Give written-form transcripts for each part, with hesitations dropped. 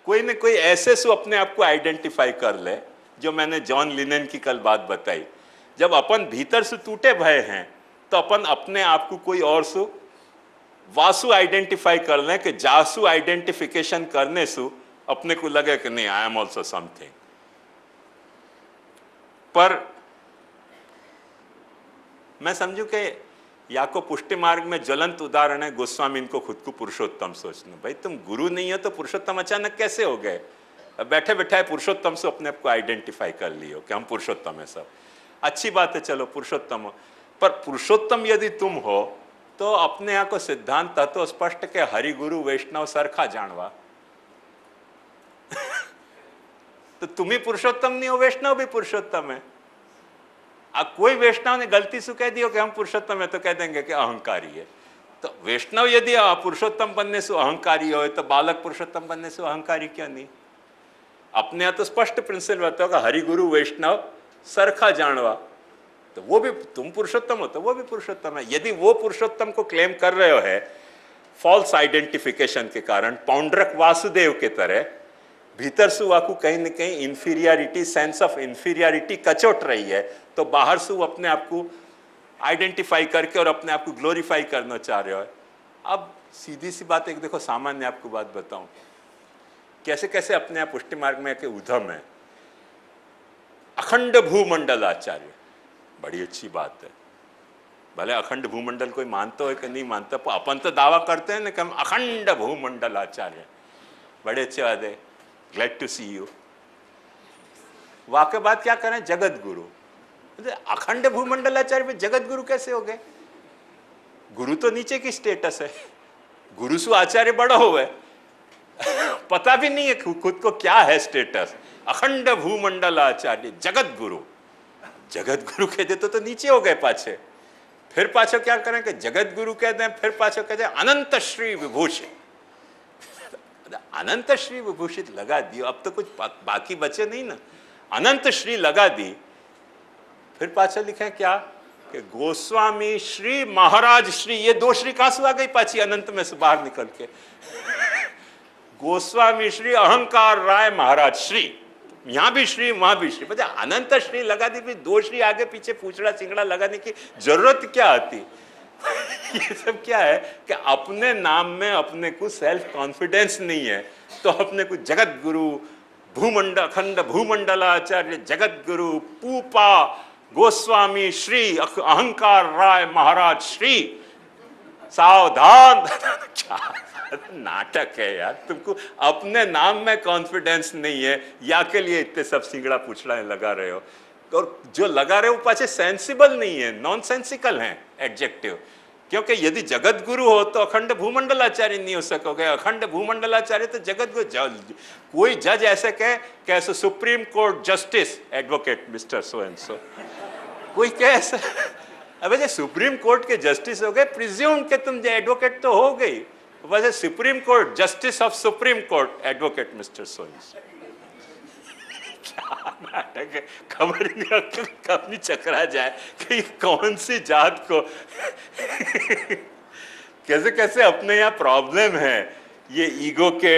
कोई न कोई ऐसे सु अपने आप को आइडेंटिफाई कर ले, जो मैंने जॉन लिनेन की कल बात बताई, जब अपन भीतर से टूटे भय हैं तो अपन अपने आप को कोई और सु वासु आइडेंटिफाई कर लें कि जासु आइडेंटिफिकेशन करने से अपने को लगे कि नहीं आई एम ऑल्सो समथिंग। पर मैं समझू कि या को पुष्टि मार्ग में ज्वलंत उदाहरण है गोस्वामी इनको खुद को पुरुषोत्तम सोचना। भाई तुम गुरु नहीं हो तो पुरुषोत्तम अचानक कैसे हो गए? बैठे बैठे पुरुषोत्तम से अपने आप को आइडेंटिफाई कर लियो कि हम पुरुषोत्तम है। सब अच्छी बात है, चलो पुरुषोत्तम हो, पर पुरुषोत्तम यदि तुम हो तो अपने यहाँ को सिद्धांत तो स्पष्ट के हरि गुरु वैष्णव सरखा जानवा। तो तुम ही पुरुषोत्तम नहीं हो, वैष्णव भी पुरुषोत्तम है। अब कोई वैष्णव ने गलती से कह दियो कि हम पुरुषोत्तम है तो कह देंगे कि अहंकारी है। तो वैष्णव यदि पुरुषोत्तम बनने से अहंकारी हो तो बालक पुरुषोत्तम बनने से अहंकारी क्यों नहीं? अपने यहाँ तो स्पष्ट प्रिंसिपल बताओ कि हरि गुरु वैष्णव सरखा जानवा, तो वो भी तुम पुरुषोत्तम हो तो वो भी पुरुषोत्तम है। यदि वो पुरुषोत्तम को क्लेम कर रहे हो है फॉल्स आइडेंटिफिकेशन के कारण, पौंड्रक वासुदेव के तरह भीतर से वाकू कहीं न कहीं इंफीरियरिटी, सेंस ऑफ इंफीरियरिटी कचोट रही है, तो बाहर से वो अपने आप को आइडेंटिफाई करके और अपने आप को ग्लोरीफाई करना चाह रहे हो। अब सीधी सी बात एक देखो, सामान्य आपको बात बताऊं, कैसे कैसे अपने आप पुष्टि मार्ग में के उधम है। अखंड भूमंडल आचार्य, बड़ी अच्छी बात है। भले अखंड भूमंडल कोई मानता हो कि नहीं मानता, पर अपन तो दावा करते हैं ना कि हम अखंड भूमंडल आचार्य, बड़े अच्छे बात है, ग्लैड टू सी यू। वाकई बात क्या करें, जगत गुरु, अखंड भूमंडल आचार्य में जगत गुरु कैसे हो गए? गुरु तो नीचे की स्टेटस है, गुरु से आचार्य बड़ा हुआ है, पता भी नहीं है खुद को क्या है स्टेटस। अखंड भूमंडल आचार्य जगत गुरु, जगत गुरु कह दे तो नीचे हो गए पाछे। फिर पाछो क्या करें कि जगत गुरु कह दें, फिर पाछो कहते हैं अनंत श्री विभूषित। अनंत श्री विभूषित लगा दियो, अब तो कुछ बाकी बचे नहीं ना, अनंत श्री लगा दी। फिर पाछा लिखे क्या कि गोस्वामी श्री महाराज श्री, ये दो श्री कहां से आ गई पाछी अनंत में से बाहर निकल के? गोस्वामी श्री अहंकार राय महाराज श्री, यहां भी श्री वहां भी श्री, मतलब अनंत श्री लगा दी, फिर दो श्री आगे पीछे पूछड़ा चिंगड़ा लगाने की जरूरत क्या आती? ये सब क्या है कि अपने नाम में अपने को सेल्फ कॉन्फिडेंस नहीं है, तो अपने को जगत गुरु भूमंडल अखंड भूमंडलाचार्य जगत गुरु पूपा गोस्वामी श्री अहंकार राय महाराज श्री, सावधान। क्या नाटक है यार, तुमको अपने नाम में कॉन्फिडेंस नहीं है, या के लिए इतने सब सिंगड़ा पूछड़ा लगा रहे हो, और जो लगा रहे हो पाछे सेंसिबल नहीं है, नॉन सेंसिकल है एडजेक्टिव। क्योंकि यदि जगत गुरु हो तो अखंड भूमंडलाचार्य नहीं हो सकोगे, अखंड भूमंडलाचार्य तो जगत गुरु। कोई जज ऐसे कहे कैसे supreme court justice advocate mister so and so, कोई कहे ऐसा, अबे जो सुप्रीम कोर्ट के जस्टिस हो गए, प्रिज्यूम के तुम एडवोकेट तो हो गई, वैसे supreme court justice of supreme court advocate mister so and so. क्या नाटक है, खबर नहीं कब नहीं चकरा जाए कि कौन सी जात को कैसे कैसे अपने यहाँ प्रॉब्लम है, ये ईगो के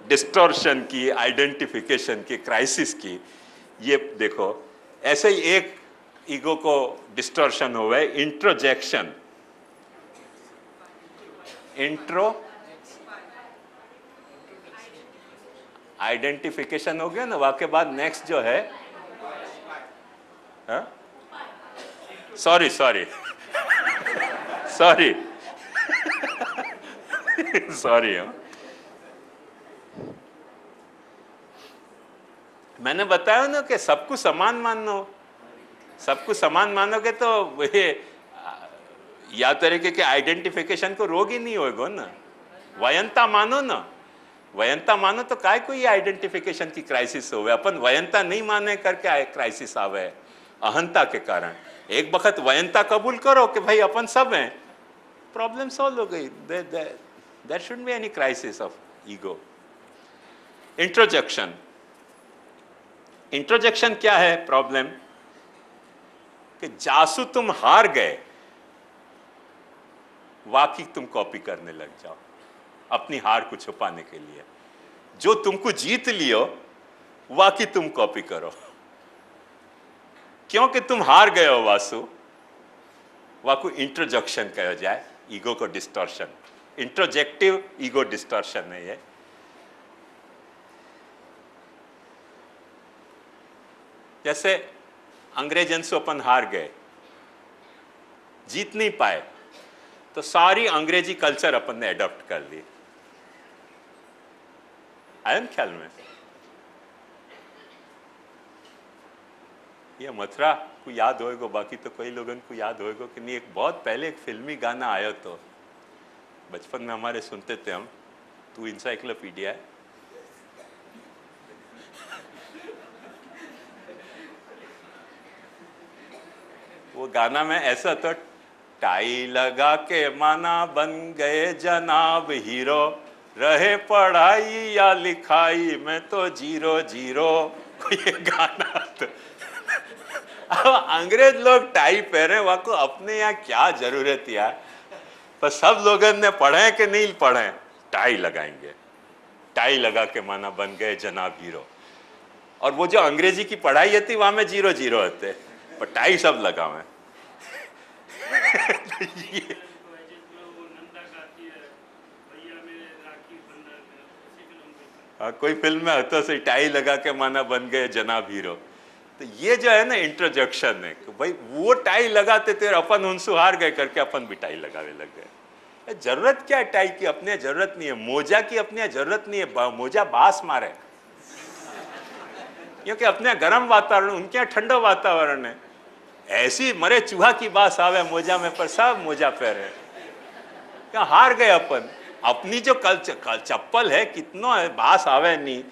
डिस्टॉर्शन की, आइडेंटिफिकेशन की, क्राइसिस की। ये देखो ऐसे ही एक ईगो को डिस्टॉर्शन हुआ है, इंट्रोजेक्शन। इंट्रो आइडेंटिफिकेशन हो गया ना, वाके बाद नेक्स्ट जो है, सॉरी सॉरी सॉरी सॉरी, मैंने बताया ना कि सबको समान मानो, सबको समान मानोगे तो ये या तरीके के आइडेंटिफिकेशन को रोग ही नहीं होगा ना। वयंता मानो ना, वयंता मानो तो काय को ये आइडेंटिफिकेशन की क्राइसिस हो, अपन वयंता नहीं माने करके क्राइसिस आवे अहंता के कारण। एक वक्त वयंता कबूल करो कि भाई अपन सब हैं, प्रॉब्लम सॉल्व हो गई, there shouldn't be any crisis of ego. Introjection, introjection क्या है प्रॉब्लम कि जासू तुम हार गए, वाकई तुम कॉपी करने लग जाओ अपनी हार को छुपाने के लिए। जो तुमको जीत लियो वाकी तुम कॉपी करो, क्योंकि तुम हार गए हो वासु, वाकू इंट्रोजेक्शन कहो जाए, ईगो को डिस्टॉर्शन, इंट्रोजेक्टिव ईगो डिस्टॉर्शन है ये। जैसे अंग्रेजन से अपन हार गए, जीत नहीं पाए, तो सारी अंग्रेजी कल्चर अपन ने एडॉप्ट कर ली। आया ना ख्याल में? ये मथुरा को याद होएगा, बाकी तो कई लोगों को याद होएगा कि नहीं। एक बहुत पहले एक फिल्मी गाना आया, तो बचपन में हमारे सुनते थे हम, तू इंसाइक्लोपीडिया है। वो गाना में ऐसा तो, टाई लगा के माना बन गए जनाब हीरो, रहे पढ़ाई या लिखाई में तो जीरो जीरो। ये गाना तो अब अंग्रेज लोग टाई पहने, वहां को अपने यहाँ क्या जरूरत यार, पर सब लोगों ने पढ़े कि नहीं पढ़े, टाई लगाएंगे, टाई लगा के माना बन गए जनाब हीरो। और वो जो अंग्रेजी की पढ़ाई होती वहां में जीरो जीरो होते, पर टाई सब लगा हुए। हाँ, कोई फिल्म में होता से टाई लगा के माना बन गए जनाब हीरो। तो ये जो है ना इंट्रोजेक्शन है कि भाई वो टाई लगाते थे, अपन उनसे हार गए करके अपन भी टाई लगाने लग गए। जरूरत क्या है टाई की? अपने जरूरत नहीं है। मोजा की अपने जरूरत नहीं है, मोजा बास मारे, क्योंकि अपने गर्म वातावरण, उनके यहाँ ठंडा वातावरण है। ऐसी मरे चूहा की बास आवे मोजा में, पर सब मोजा पहने, क्या हार गए अपन। अपनी जो चप्पल है कितना है, बास आवे नहीं,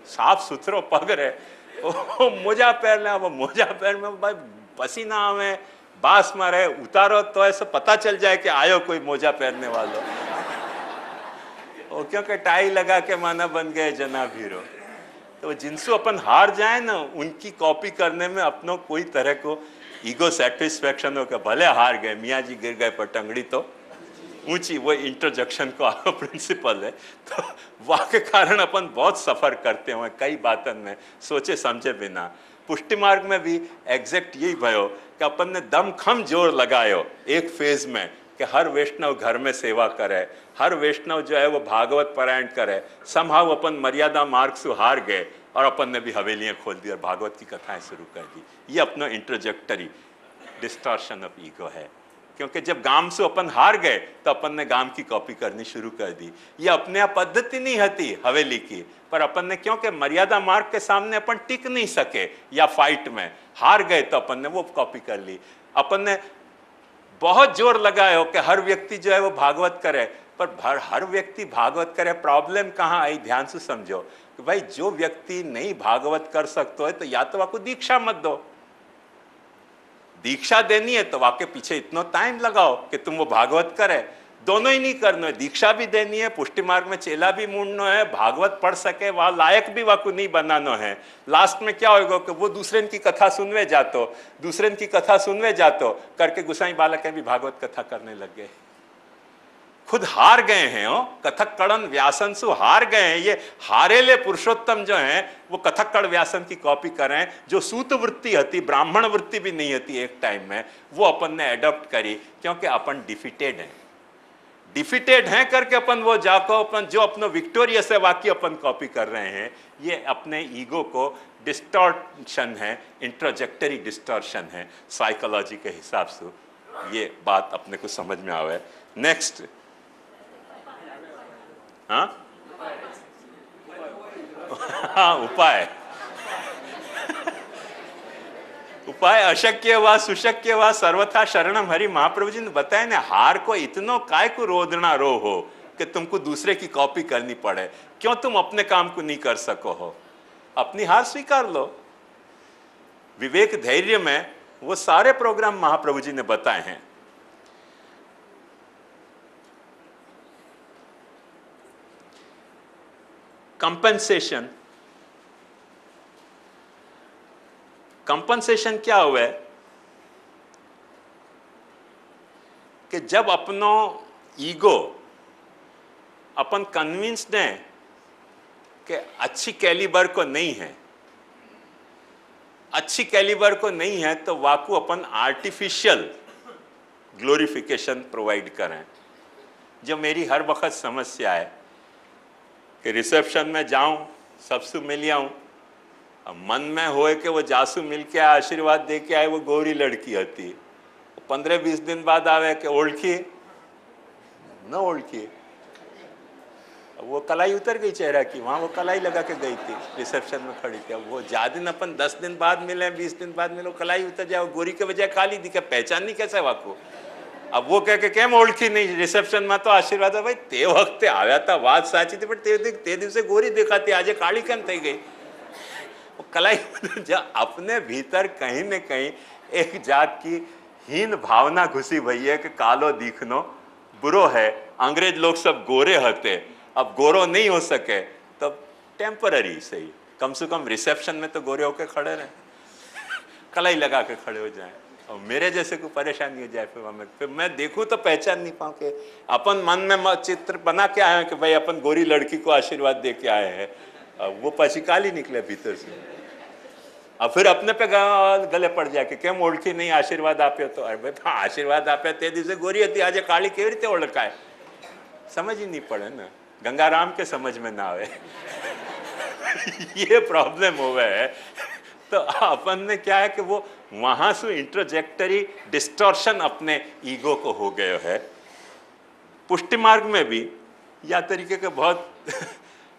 साफ सुथरो पग रहे, वो मोजा पहन ले, वो मोजा पहन में भाई पसीना आवे, बास मारे, उतारो तो ऐसा पता चल जाए कि आयो कोई मोजा पहनने वालों। क्योंकि टाई लगा के माना बन गए जनाब हीरो। तो जिनसे अपन हार जाए ना, उनकी कॉपी करने में अपनों कोई तरह को ईगो सेटिस्फेक्शन हो, भले हार गए, मियाँ जी गिर गए पर टंगड़ी तो ऊंची, वो इंट्रोजेक्शन को प्रिंसिपल है। तो वहाँ के कारण अपन बहुत सफ़र करते हुए कई बातों में सोचे समझे बिना। पुष्टि मार्ग में भी एग्जैक्ट यही भयो कि अपन ने दमखम जोर लगायो एक फेज में कि हर वैष्णव घर में सेवा करे, हर वैष्णव जो है वो भागवत पारायण करे। समहाउ अपन मर्यादा मार्ग से हार गए और अपन ने भी हवेलियाँ खोल दी और भागवत की कथाएं शुरू कर दी। ये अपना इंट्रोजेक्टरी डिस्टॉर्शन ऑफ ईगो है, क्योंकि जब गांव से अपन हार गए तो अपन ने गांव की कॉपी करनी शुरू कर दी। ये अपने आप पद्धति नहीं होती हवेली की, पर अपन ने क्योंकि मर्यादा मार्ग के सामने अपन टिक नहीं सके या फाइट में हार गए तो अपन ने वो कॉपी कर ली। अपन ने बहुत जोर लगाया हो कि हर व्यक्ति जो है वो भागवत करे, पर हर व्यक्ति भागवत करे, प्रॉब्लम कहाँ आई ध्यान से समझो कि भाई जो व्यक्ति नहीं भागवत कर सकते है तो या तो आपको दीक्षा मत दो। दीक्षा देनी है तो वाके पीछे इतना टाइम लगाओ कि तुम वो भागवत करे। दोनों ही नहीं करना है, दीक्षा भी देनी है, पुष्टि मार्ग में चेला भी मूंढना है, भागवत पढ़ सके वहाँ लायक भी वाकू नहीं बनाना है। लास्ट में क्या होगा कि वो दूसरे की कथा सुनवे जातो, दूसरे की कथा सुनवे जातो करके गुसाई बालक भी भागवत कथा करने लग गए। खुद हार गए हैं, हो कथक कड़न व्यासन सु हार गए हैं। ये हारेले पुरुषोत्तम जो हैं वो कथक कड़ व्यासन की कॉपी करें, जो सूत वृत्ति होती, ब्राह्मण वृत्ति भी नहीं होती एक टाइम में, वो अपन ने एडॉप्ट करी क्योंकि अपन डिफिटेड हैं। डिफिटेड हैं करके अपन वो जाको अपन जो अपना विक्टोरियस है वाक्य अपन कॉपी कर रहे हैं। ये अपने ईगो को डिस्टॉर्शन है, इंट्रोजेक्टरी डिस्टॉर्शन है साइकोलॉजी के हिसाब से। ये बात अपने को समझ में आवे। नेक्स्ट, हाँ हाँ, उपाय उपाय अशक्य व सुशक्य व सर्वथा शरणम हरि। महाप्रभु जी ने बताया ना, हार को इतनो काय को रोदना रो हो कि तुमको दूसरे की कॉपी करनी पड़े। क्यों तुम अपने काम को नहीं कर सको हो? अपनी हार स्वीकार लो। विवेक धैर्य में वो सारे प्रोग्राम महाप्रभु जी ने बताए हैं। कंपनसेशन, कंपनसेशन क्या हुआ है कि जब अपनो ईगो अपन कन्विंस्ड हैं कि अच्छी कैलिबर को नहीं है, अच्छी कैलिबर को नहीं है तो वाकू अपन आर्टिफिशियल ग्लोरिफिकेशन प्रोवाइड करें। जो मेरी हर वक्त समस्या है कि रिसेप्शन में जाऊं, सबसे मिल आऊं, अब मन में होए कि वो जासू मिल के आए, आशीर्वाद दे के आए, वो गोरी लड़की होती, 15-20 दिन बाद आवे कि ओळखी न ओळखी, वो कलाई उतर गई चेहरा की, वहाँ वो कलाई लगा के गई थी, रिसेप्शन में खड़ी थी। अब वो ज्यादा दिन अपन 10 दिन बाद मिले, 20 दिन बाद मिलो, कलाई उतर जाए, गोरी के बजाय काली दिखे, पहचान नहीं कैसे वाको। अब वो कह के केम ओळखी नहीं, रिसेप्शन में तो आशीर्वाद भाई ते वखते आया था, बात साची थी, पर ते दिवसे गोरी देखाती, आज काली केम थई गई। कलाई अपने भीतर कहीं न कहीं एक जात की हीन भावना घुसी भई है कि कालो दिखनो बुरो है। अंग्रेज लोग सब गोरे होते, अब गोरो नहीं हो सके तो टेम्पररी सही, कम से कम रिसेप्शन में तो गोरे होके खड़े रहे, कलाई लगा के खड़े हो जाएं, और मेरे जैसे कोई परेशानी हो जाए फिर मैं देखूं तो पहचान नहीं पाऊं कि अपन मन में चित्र बना के आए हैं कि भाई अपन गोरी लड़की को आशीर्वाद दे के आए हैं, वो पची काली निकले भीतर से। अब फिर अपने पे गले पड़ जाए कि केम ओळखी नहीं, आशीर्वाद आप्यो तो, अरे भाई आशीर्वाद आप्या ते दिवसे गोरी थी, आज काली केवी रीते ओळखाय, समझ ही नहीं पड़े ना, गंगाराम के समझ में ना आवे। ये प्रॉब्लम हो गया है। तो अपन ने क्या है कि वो वहां से इंट्रोजेक्टरी डिस्टॉर्शन अपने ईगो को हो गए है। पुष्टि मार्ग में भी या तरीके के बहुत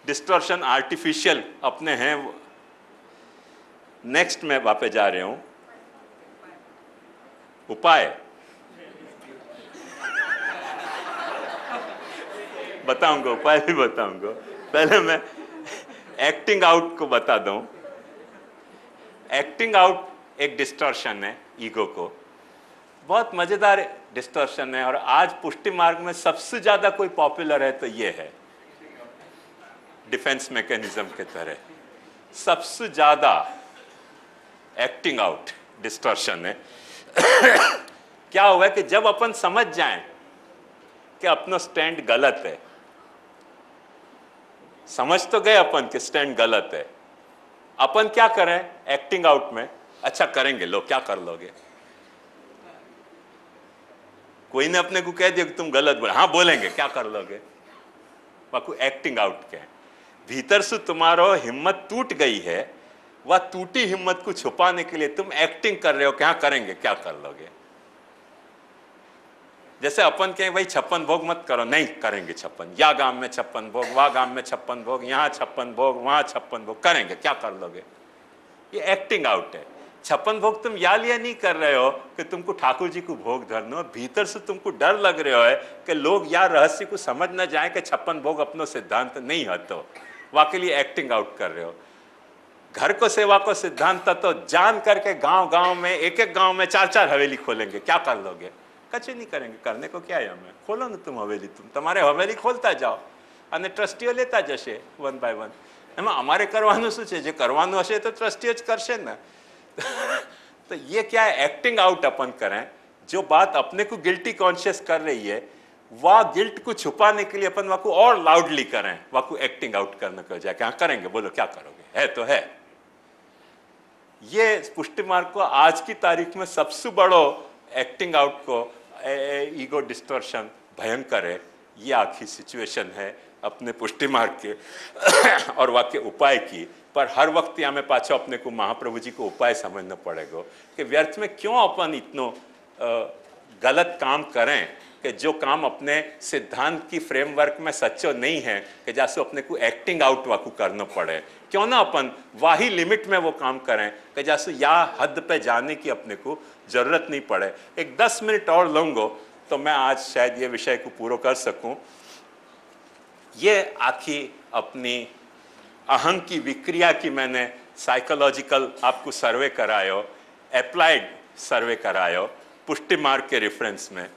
डिस्टॉर्शन आर्टिफिशियल अपने हैं। नेक्स्ट मैं वापस जा रहा हूं, उपाय बताऊंगा, उपाय भी बताऊंगा। पहले मैं एक्टिंग आउट को बता दूं। एक्टिंग आउट एक डिस्टॉर्शन है ईगो को, बहुत मजेदार डिस्टॉर्शन है, और आज पुष्टि मार्ग में सबसे ज्यादा कोई पॉपुलर है तो ये है, डिफेंस मैकेनिज्म के तरह सबसे ज्यादा एक्टिंग आउट डिस्टॉर्शन है। क्या हुआ कि जब अपन समझ जाएं कि अपना स्टैंड गलत है, समझ तो गए अपन कि स्टैंड गलत है, अपन क्या करें एक्टिंग आउट में, अच्छा करेंगे, लो क्या कर लोगे, कोई ने अपने को कह दिया कि तुम गलत बोले, हाँ बोलेंगे, क्या कर लोगे, बाकू एक्टिंग आउट के भीतर से तुम्हारा हिम्मत टूट गई है, वह टूटी हिम्मत को छुपाने के लिए तुम एक्टिंग कर रहे हो, क्या करेंगे, क्या कर लोगे। जैसे अपन कहें भाई 56 भोग मत करो, नहीं करेंगे 56, या गांव में 56 भोग, वह गांव में 56 भोग, यहाँ 56 भोग, वहां 56 भोग, करेंगे, क्या कर लोगे। ये एक्टिंग आउट है। 56 भोग तुम या लिया नहीं कर रहे हो कि तुमको ठाकुर जी को भोग धरना, भीतर से तुमको डर लग रहा है कि लोग या रहस्य को समझ न जाए कि 56 भोग अपनो सिद्धांत नहीं है, तो वाकई लिए एक्टिंग आउट कर रहे हो। घर को सेवा को सिद्धांत तो जान करके गांव गांव में, एक एक गांव में 4-4 हवेली खोलेंगे, क्या कर लोगे, कुछ नहीं करेंगे, करने को क्या है हमें, खोलो ना तुम हवेली, तुम तुम्हारे हवेली खोलता जाओ અને ટ્રસ્ટીઓ લેતા જશે 1 by 1। એમાં અમારે કરવાનું શું છે, જે કરવાનું હશે તો ટ્રસ્ટીઓ જ કરશે ને। तो ये क्या है, एक्टिंग आउट अपन करें, जो बात अपने को गिल्टी कॉन्शियस कर रही है, वह गिल्ट को छुपाने के लिए अपन वह को और लाउडली करें, वह को एक्टिंग आउट करने को जाए, क्या करेंगे, बोलो क्या करोगे, है तो है। ये पुष्टि मार्ग को आज की तारीख में सबसे बड़ो एक्टिंग आउट को ईगो डिस्टॉर्शन भयंकर है। ये आखिरी सिचुएशन है अपने पुष्टि मार्ग के और वाक्य उपाय की। पर हर वक्त यहाँ में पाछो अपने को महाप्रभु जी को उपाय समझना पड़ेगा कि व्यर्थ में क्यों अपन इतनो गलत काम करें, कि जो काम अपने सिद्धांत की फ्रेमवर्क में सच्चो नहीं है, कि जैसे अपने को एक्टिंग आउट वाकू करना पड़े, क्यों ना अपन वाही लिमिट में वो काम करें कि जैसे या हद पे जाने की अपने को जरूरत नहीं पड़े। एक 10 मिनट और लूँगा तो मैं आज शायद ये विषय को पूरा कर सकूं। ये आखी अपनी अहं की विक्रिया की मैंने साइकोलॉजिकल आपको सर्वे करायो, अप्लाइड सर्वे करायो पुष्टि मार्ग के रेफरेंस में।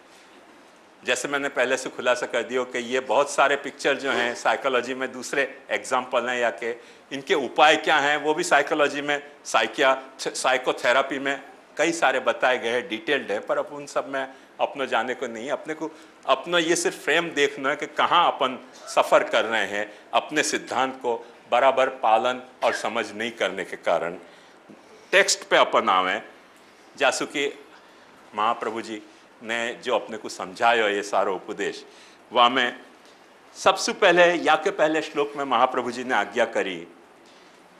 जैसे मैंने पहले से खुलासा कर दिया कि ये बहुत सारे पिक्चर जो हैं साइकोलॉजी में दूसरे एग्जाम्पल हैं, या कि इनके उपाय क्या हैं वो भी साइकोलॉजी में, साइकोथेरापी में कई सारे बताए गए हैं, डिटेल्ड है, पर अब उन सब में अपने जाने को नहीं। अपने को अपना ये सिर्फ फ्रेम देखना है कि कहाँ अपन सफ़र कर रहे हैं अपने सिद्धांत को बराबर पालन और समझ नहीं करने के कारण टेक्स्ट पे अपन आवे, जैसु कि महाप्रभु जी ने जो अपने को समझाया ये सारा उपदेश, वह में सबसे पहले या के पहले श्लोक में महाप्रभु जी ने आज्ञा करी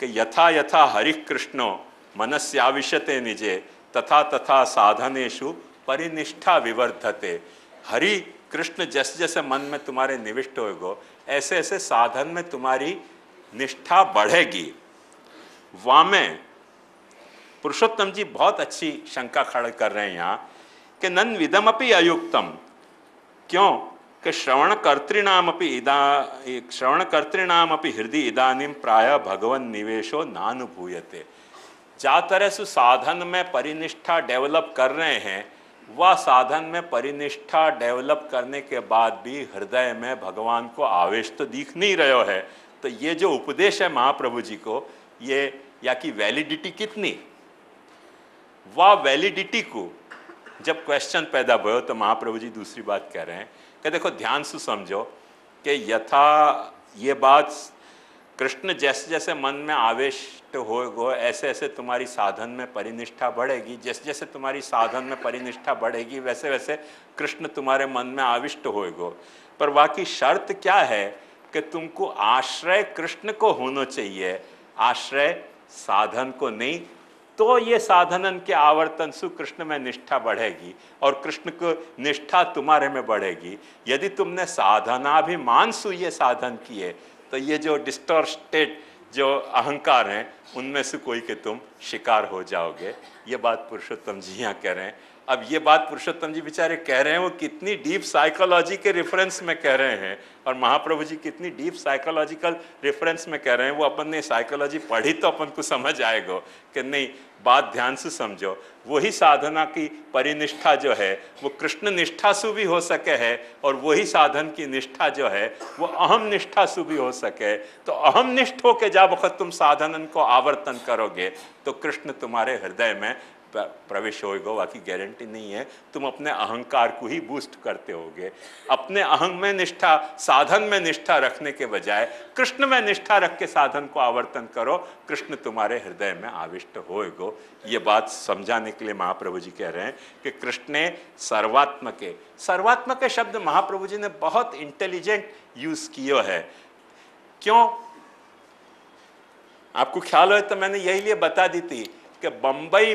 कि यथा यथा हरि कृष्णो मनस्याविशते निजे तथा तथा साधनेषु परिनिष्ठा विवर्धते। हरि कृष्ण जैसे जैसे मन में तुम्हारे निविष्ट होगो, ऐसे ऐसे साधन में तुम्हारी निष्ठा बढ़ेगी। वहाँ में पुरुषोत्तम जी बहुत अच्छी शंका खड़ा कर रहे हैं यहाँ कि नन विदमपि अयुक्तम, क्यों कि श्रवणकर्तृणामपि हृदय इदानीं प्राय भगवन् निवेशो नानुभूयते। जा तरह से साधन में परिनिष्ठा डेवलप कर रहे हैं, वह साधन में परिनिष्ठा डेवलप करने के बाद भी हृदय में भगवान को आवेश तो दिख नहीं रहा है। तो ये जो उपदेश है महाप्रभु जी को, ये या की वैलिडिटी कितनी, वह वैलिडिटी को जब क्वेश्चन पैदा हो तो महाप्रभु जी दूसरी बात कह रहे हैं कि देखो ध्यान से समझो कि यथा ये बात कृष्ण जैसे जैसे मन में आविष्ट होगो, ऐसे ऐसे तुम्हारी साधन में परिनिष्ठा बढ़ेगी। जैसे जैसे तुम्हारी साधन में परिनिष्ठा बढ़ेगी वैसे वैसे कृष्ण तुम्हारे मन में आविष्ट होगो। पर वाकई शर्त क्या है कि तुमको आश्रय कृष्ण को होना चाहिए, आश्रय साधन को नहीं। तो ये साधनन के आवर्तन से कृष्ण में निष्ठा बढ़ेगी और कृष्ण को निष्ठा तुम्हारे में बढ़ेगी। यदि तुमने साधनाभिमान से ये साधन किए तो ये जो डिस्टॉर्टेड जो अहंकार हैं उनमें से कोई के तुम शिकार हो जाओगे। ये बात पुरुषोत्तम जी यहाँ कह रहे हैं। अब ये बात पुरुषोत्तम जी बेचारे कह रहे हैं, वो कितनी डीप साइकोलॉजी के रेफरेंस में कह रहे हैं और महाप्रभु जी कितनी डीप साइकोलॉजिकल रेफरेंस में कह रहे हैं। वो अपन ने साइकोलॉजी पढ़ी तो अपन को समझ आएगा कि नहीं, बात ध्यान से समझो। वही साधना की परिनिष्ठा जो है वो कृष्ण निष्ठा से भी हो सके है और वही साधन की निष्ठा जो है वो अहम निष्ठा से भी हो सके। तो अहम निष्ठ होकर जब वक्त तुम साधनन को आवर्तन करोगे तो कृष्ण तुम्हारे हृदय में प्रवेश होगा, बाकी गारंटी नहीं है। तुम अपने अहंकार को ही बूस्ट करते होगे। अपने अहंग में निष्ठा, साधन में निष्ठा रखने के बजाय कृष्ण में निष्ठा रख के साधन को आवर्तन करो, कृष्ण तुम्हारे हृदय में आविष्ट होएगो। ये बात समझाने के लिए महाप्रभु जी कह रहे हैं कि कृष्ण सर्वात्मक शब्द महाप्रभु जी ने बहुत इंटेलिजेंट यूज किया है। क्यों? आपको ख्याल हो तो मैंने यही लिए बता दी थी कि बंबई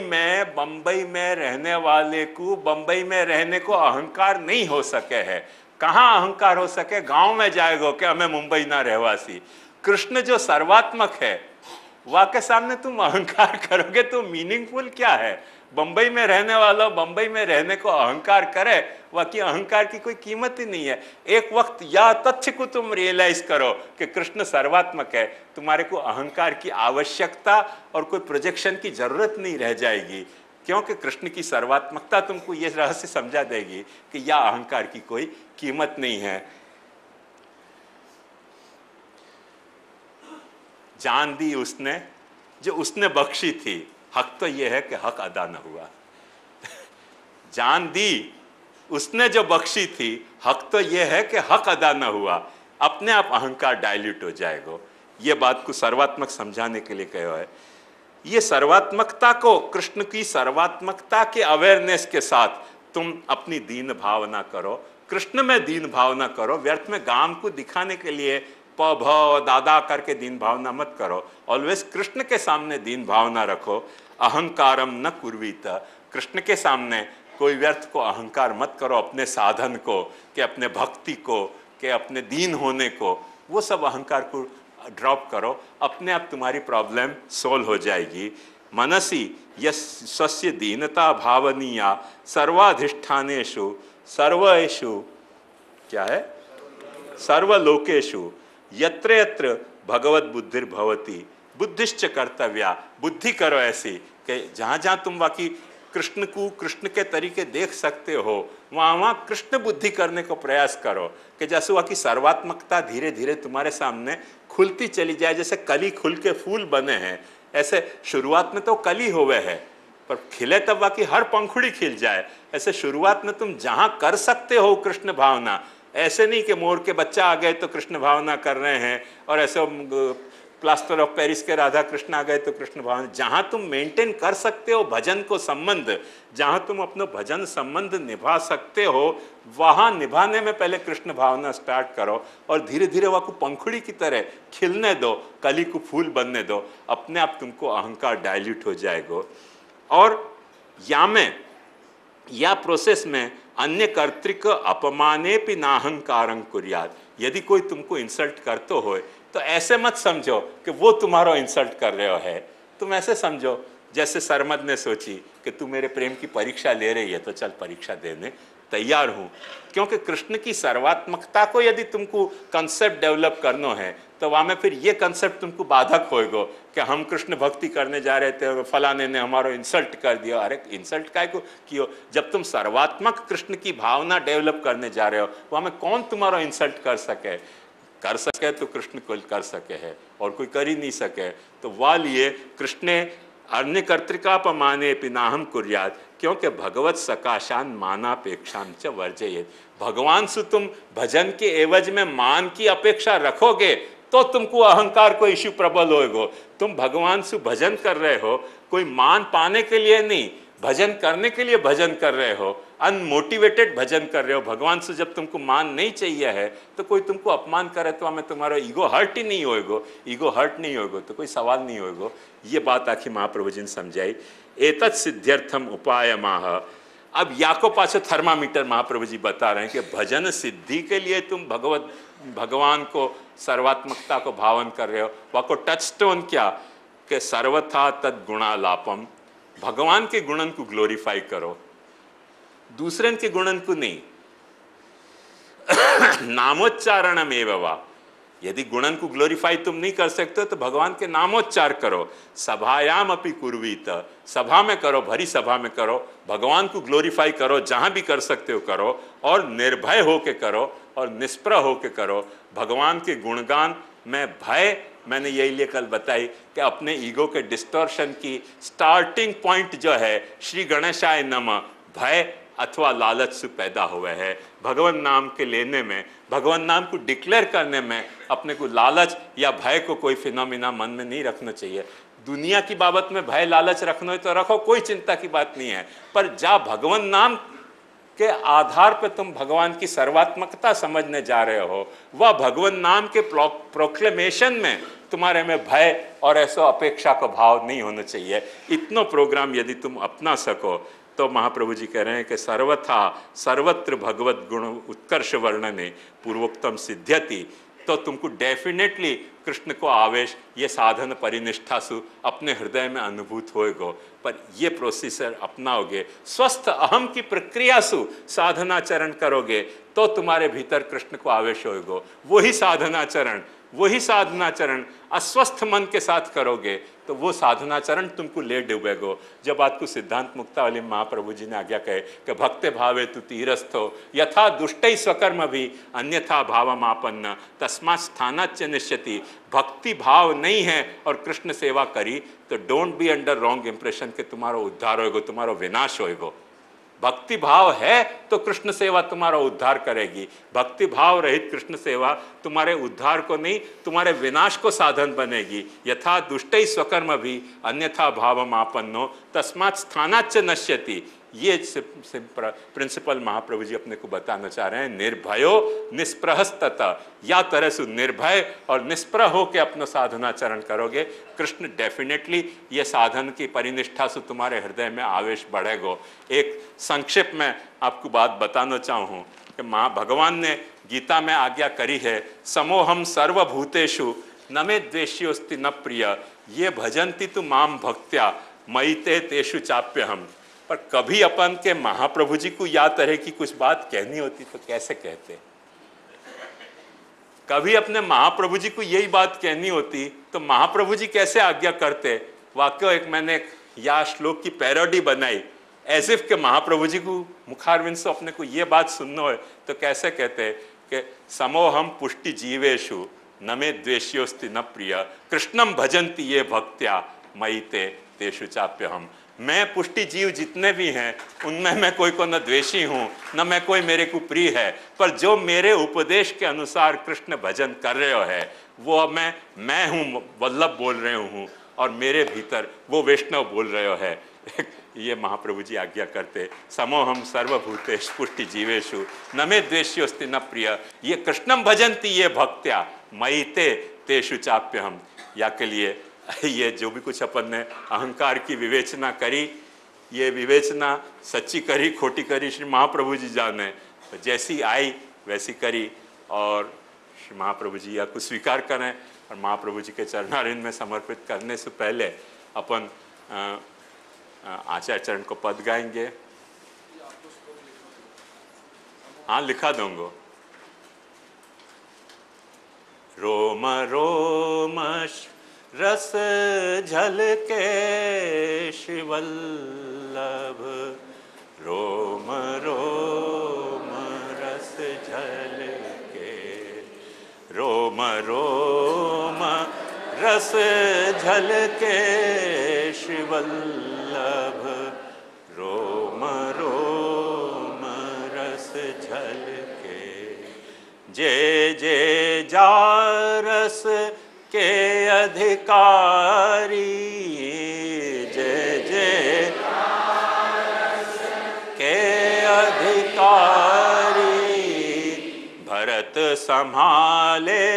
में रहने वाले को बंबई में रहने को अहंकार नहीं हो सके है। कहाँ अहंकार हो सके? गांव में जाएगो कि हमें मुंबई ना रहवासी। कृष्ण जो सर्वात्मक है वह के सामने तुम अहंकार करोगे तो मीनिंगफुल क्या है? बंबई में रहने वाला बंबई में रहने को अहंकार करे, वह की अहंकार की कोई कीमत ही नहीं है। एक वक्त या तथ्य को तुम रियलाइज करो कि कृष्ण सर्वात्मक है, तुम्हारे को अहंकार की आवश्यकता और कोई प्रोजेक्शन की जरूरत नहीं रह जाएगी। क्योंकि कृष्ण की सर्वात्मकता तुमको ये रहस्य समझा देगी कि यह अहंकार की कोई कीमत नहीं है। जान दी उसने जो उसने बख्शी थी, हक तो यह है कि हक अदा न हुआ। जान दी उसने जो बख्शी थी, हक तो यह है कि हक अदा न हुआ। अपने आप अहंकार डाइल्यूट हो जाएगा। ये बात को सर्वात्मक समझाने के लिए कहा है। ये सर्वात्मकता को, कृष्ण की सर्वात्मकता के अवेयरनेस के साथ तुम अपनी दीन भावना करो, कृष्ण में दीन भावना करो। व्यर्थ में गाम को दिखाने के लिए प भ दादा करके दीन भावना मत करो। ऑलवेज कृष्ण के सामने दीन भावना रखो। अहंकारम न कुर्वीत, कृष्ण के सामने कोई व्यर्थ को अहंकार मत करो। अपने साधन को, कि अपने भक्ति को, कि अपने दीन होने को, वो सब अहंकार को ड्रॉप करो। अपने आप तुम्हारी प्रॉब्लम सोल्व हो जाएगी। मनसी यस्य दीनता भावनीया सर्वाधिष्ठानेषु सर्वेषु, क्या है, सर्वलोकेषु यत्र यत्र भगवत बुद्धिर्भवति बुद्धिश्च कर्तव्या। बुद्धि करो ऐसी कि जहाँ जहाँ तुम बाकी कृष्ण को कृष्ण के तरीके देख सकते हो, वहाँ वहाँ कृष्ण बुद्धि करने को प्रयास करो। कि जैसे वहाँ की सर्वात्मकता धीरे धीरे तुम्हारे सामने खुलती चली जाए। जैसे कली खुल के फूल बने हैं, ऐसे शुरुआत में तो कली होवे है, पर खिले तब बाकी हर पंखुड़ी खिल जाए। ऐसे शुरुआत में तुम जहाँ कर सकते हो कृष्ण भावना, ऐसे नहीं कि मोर के बच्चा आ गए तो कृष्ण भावना कर रहे हैं और ऐसे प्लास्टर ऑफ पेरिस के राधा कृष्ण आ गए तो कृष्ण भावना। जहां तुम मेंटेन कर सकते हो भजन को संबंध, जहां तुम अपना भजन संबंध निभा सकते हो, वहां निभाने में पहले कृष्ण भावना स्टार्ट करो और धीरे धीरे वह को पंखुड़ी की तरह खिलने दो, कली को फूल बनने दो, अपने आप तुमको अहंकार डाइल्यूट हो जाएगा। और या प्रोसेस में अन्य कर्तृक अपमाने भी नाहंकारं कुर्यात्। यदि कोई तुमको इंसल्ट करते हो तो ऐसे मत समझो कि वो तुम्हारा इंसल्ट कर रहे हो है, तुम ऐसे समझो जैसे सरमद ने सोची कि तू मेरे प्रेम की परीक्षा ले रही है तो चल परीक्षा देने तैयार हूं। क्योंकि कृष्ण की सर्वात्मकता को यदि तुमको कंसेप्ट डेवलप करना है तो वहां में फिर ये कंसेप्ट तुमको बाधक होएगा कि हम कृष्ण भक्ति करने जा रहे थे, फलाने ने हमारा इंसल्ट कर दिया। अरे इंसल्ट काय को कियो, जब तुम सर्वात्मक कृष्ण की भावना डेवलप करने जा रहे हो वहां में कौन तुम्हारा इंसल्ट कर सके तो कृष्ण को कर सके है और कोई कर ही नहीं सके। तो वह लिए कृष्ण अन्य कर्तृकापमाने पिनाहम कुर्यात्, क्योंकि भगवत सकाशान मानापेक्षाम च वर्जयेत्। भगवान से तुम भजन के एवज में मान की अपेक्षा रखोगे तो तुमको अहंकार को इश्यू प्रबल होएगा। तुम भगवान से भजन कर रहे हो कोई मान पाने के लिए नहीं, भजन करने के लिए भजन कर रहे हो, अनमोटिवेटेड भजन कर रहे हो। भगवान से जब तुमको मान नहीं चाहिए है तो कोई तुमको अपमान करे तो हमें तुम्हारा ईगो हर्ट ही नहीं होएगा, ईगो हर्ट नहीं होएगा तो कोई सवाल नहीं होएगा। ये बात आखिर महाप्रभु जी ने समझाई। एतत् सिद्ध्यर्थम उपाय माह। अब या को पाछे थर्मामीटर महाप्रभु जी बता रहे हैं कि भजन सिद्धि के लिए तुम भगवान को सर्वात्मकता को भावन कर रहे हो। वह को टच स्टोन क्या कि सर्वथा तद गुणालापम, भगवान के गुणन को ग्लोरीफाई करो, दूसरे के गुणन को नहीं। नामोच्चारणम एवं, यदि गुणन को ग्लोरीफाई तुम नहीं कर सकते तो भगवान के नामोच्चार करो। सभायाम अपि कुर्वीत, सभा में करो, भरी सभा में करो, भगवान को ग्लोरीफाई करो, जहां भी कर सकते हो करो, और निर्भय होके करो और निष्प्रह होके करो। भगवान के गुणगान में भय, मैंने यही लिए कल बताई कि अपने ईगो के डिस्टॉर्शन की स्टार्टिंग पॉइंट जो है श्री गणेशाय नमः, भय अथवा लालच से पैदा हुए है। भगवान नाम के लेने में, भगवान नाम को डिक्लेयर करने में अपने को लालच या भय को कोई फिनोमिना मन में नहीं रखना चाहिए। दुनिया की बाबत में भय लालच रखना है तो रखो, कोई चिंता की बात नहीं है, पर जा भगवान नाम के आधार पर तुम भगवान की सर्वात्मकता समझने जा रहे हो, वह भगवान नाम के प्रोक्लेमेशन में तुम्हारे में भय और ऐसा अपेक्षा का भाव नहीं होना चाहिए। इतना प्रोग्राम यदि तुम अपना सको तो महाप्रभु जी कह रहे हैं कि सर्वथा सर्वत्र भगवत गुण उत्कर्ष वर्णने पूर्वोक्तम सिद्ध्यति, तो तुमको डेफिनेटली कृष्ण को आवेश ये साधन परिनिष्ठा सु अपने हृदय में अनुभूत होएगो। पर ये प्रोसेसर अपनाओगे, स्वस्थ अहम की प्रक्रिया सु साधनाचरण करोगे तो तुम्हारे भीतर कृष्ण को आवेश होएगो। वही साधनाचरण अस्वस्थ मन के साथ करोगे तो वो साधनाचरण तुमको ले डूबेगो। जब बात को सिद्धांत मुक्तावली महाप्रभु जी ने आज्ञा कहे कि भक्ते भावे तु तीरस्थो यथा दुष्टै स्वकर्म भी अन्यथा भावमापन्न तस्मात् स्थानाच्च निश्यति। भक्ति भाव नहीं है और कृष्ण सेवा करी तो don't be under wrong impression के तुम्हारा उद्धार होएगो, तुम्हारा विनाश होएगो। भक्ति भाव है तो कृष्ण सेवा तुम्हारा उद्धार करेगी। भक्ति भाव रहित कृष्ण सेवा तुम्हारे उद्धार को नहीं, तुम्हारे विनाश को साधन बनेगी। यथा दुष्टै स्वकर्म भी अन्यथा भावमापन्नो तस्मात् स्थानाच्च नश्यति। ये प्रिंसिपल महाप्रभु जी अपने को बताना चाह रहे हैं। निर्भयो निष्प्रहस्ततः, या तरह से निर्भय और निष्प्रह होकर अपना साधनाचरण करोगे, कृष्ण डेफिनेटली ये साधन की परिनिष्ठा से तुम्हारे हृदय में आवेश बढ़ेगा। एक संक्षेप में आपको बात बताना चाहूँ कि भगवान ने गीता में आज्ञा करी है, समोहम सर्वभूतेषु न मे द्वेष्योस्ति न प्रिय, ये भजन्ति तु माम भक्त्या मयि ते तेषु चाप्यहम्। पर कभी अपन के महाप्रभु जी को या तरह की कुछ बात कहनी होती तो कैसे कहते? कभी अपने महाप्रभु जी को यही बात कहनी होती तो महाप्रभु जी कैसे आज्ञा करते? वाक्य एक मैंने या श्लोक की पैरोडी बनाई, एज इफ के महाप्रभु जी को मुखारविंद से अपने को ये बात सुनना है तो कैसे कहते कि समोहम पुष्टि जीवेशु न मे द्वेष्योस्ति न प्रिय कृष्णम भजन्ति ये भक्त्या मयि ते तेषु चाप्यहम्। मैं पुष्टि जीव जितने भी हैं उनमें मैं कोई को न द्वेषी हूँ न मैं कोई मेरे को प्रिय है, पर जो मेरे उपदेश के अनुसार कृष्ण भजन कर रहे हो है वो अब मैं हूँ, वल्लभ बोल रहे हूँ, और मेरे भीतर वो वैष्णव बोल रहे है। ये महाप्रभु जी आज्ञा करते, समोहम सर्वभूतेष पुष्टि जीवेशु न मे द्वेष्योस्ति न प्रिय, ये कृष्णम भजन्ति ये भक्त्या मयि ते तेषु चाप्यहम। या के लिए ये जो भी कुछ अपन ने अहंकार की विवेचना करी, ये विवेचना सच्ची करी खोटी करी श्री महाप्रभु जी जाने, तो जैसी आई वैसी करी। और श्री महाप्रभु जी या कुछ स्वीकार करें, और महाप्रभु जी के चरणारविंद में समर्पित करने से पहले अपन आचार्य चरण को पद गाएंगे। हाँ, लिखा दूंगा। रोम रोम रस झलके शिवल्लभ, रोम रोम रस झलके, रोम रोम रस झलके शिवल्लभ, रोम रोम रस झलके। जे जे जारस के अधिकारी, जय जय के अधिकारी, भरत संभाले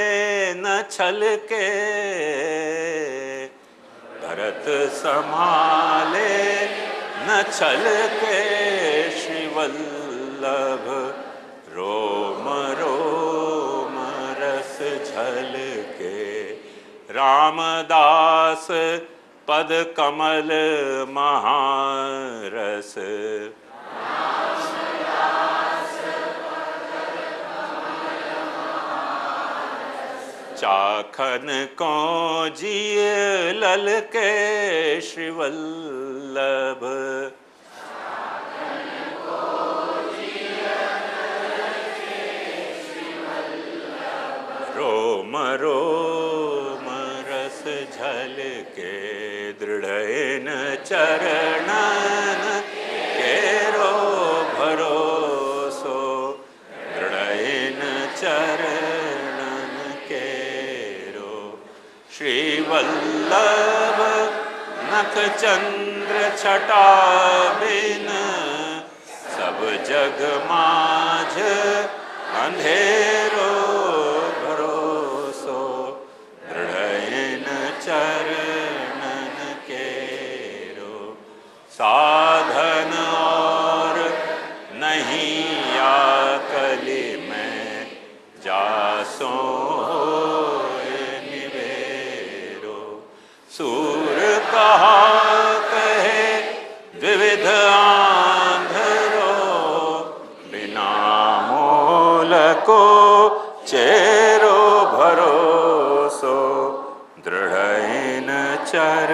न छल के, भरत संभाले न छल के श्रीवल्लभ, रोम रोम रस झल के। रामदास पद कमल महारस, चाखन को जिय लल के श्रीवल्लभ, रोम रोम रस झल के। दृढ़न चरणन केरो भरोसो, दृढ़न चरणन केरो। श्रीवल्लभ नख चंद्र छटा बिन, सब जग माझ अंधेरो भरोसो, दृढ़न चरणन केरो। साधन और नहीं या कली में, जासो निवेरो। सूर कहा कहे द्विविध आंधरो, बिना मोल को चेरो भरोसो, दृढ़न चर